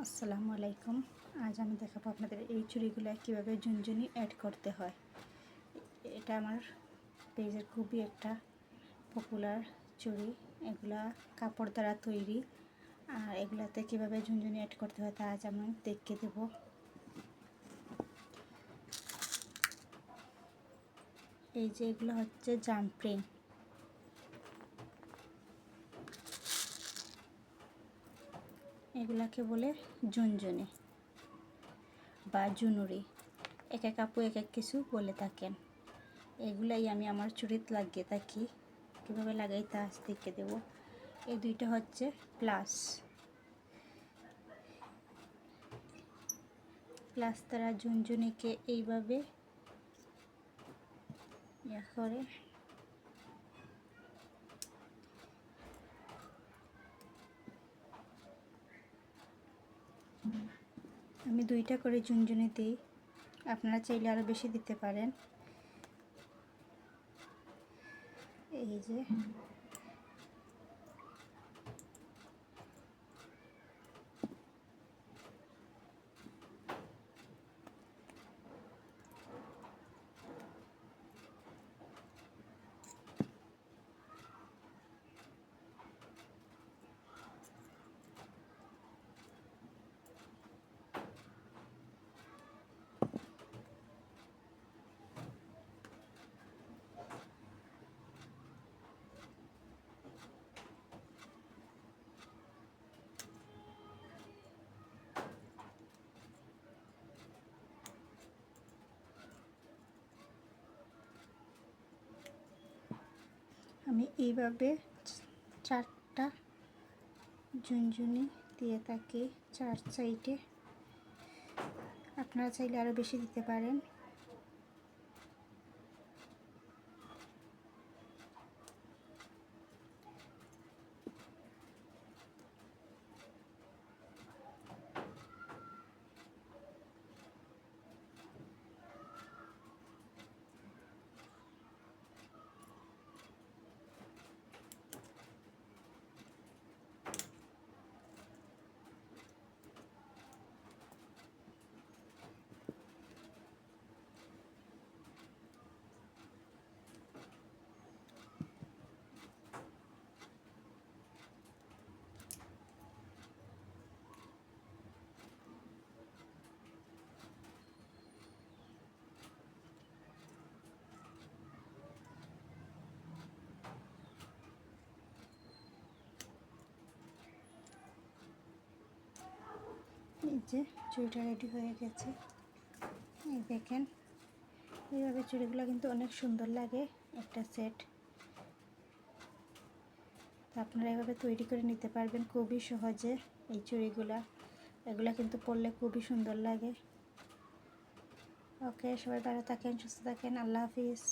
আসসালামু আলাইকুম। আজ আমি দেখাবো আপনাদের এই চুড়িগুলো কীভাবে ঝুনঝুনি অ্যাড করতে হয়। এটা আমার পেজের খুবই একটা পপুলার চুড়ি। এগুলা কাপড় দ্বারা তৈরি, আর এগুলাতে কীভাবে ঝুনঝুনি অ্যাড করতে হয় তা আজ আমি দেখিয়ে দেব। এই যে এগুলো হচ্ছে জাম্পিং। এগুলাকে বলে ঝুনঝুনি বা ঝুনুরি, এক এক আপু এক এক কিছু বলে থাকেন। এগুলাই আমি আমার চুড়িতে লাগিয়ে থাকি। কীভাবে লাগাই তা আজ দেখে দেব। এই দুইটা হচ্ছে প্লাস তারা ঝুনঝুনিকে এইভাবে করে আমি দুইটা করে ঝুনঝুনি দিই, আপনারা চাইলে আরও বেশি দিতে পারেন। এই যে আমি এইভাবে 4টা ঝুনঝুনি দিয়ে থাকি 4 সাইডে। আপনারা চাইলে আরও বেশি দিতে পারেন। এই যে চুড়িটা রেডি হয়ে গেছে। এই দেখেন, এইভাবে চুড়িগুলো কিন্তু অনেক সুন্দর লাগে একটা সেট। তো আপনারা এভাবে তৈরি করে নিতে পারবেন খুবই সহজে এই চুড়িগুলা। এগুলা কিন্তু পরলে খুবই সুন্দর লাগে। ওকে, সবাই ভালো থাকেন, সুস্থ থাকেন। আল্লাহ হাফিজ।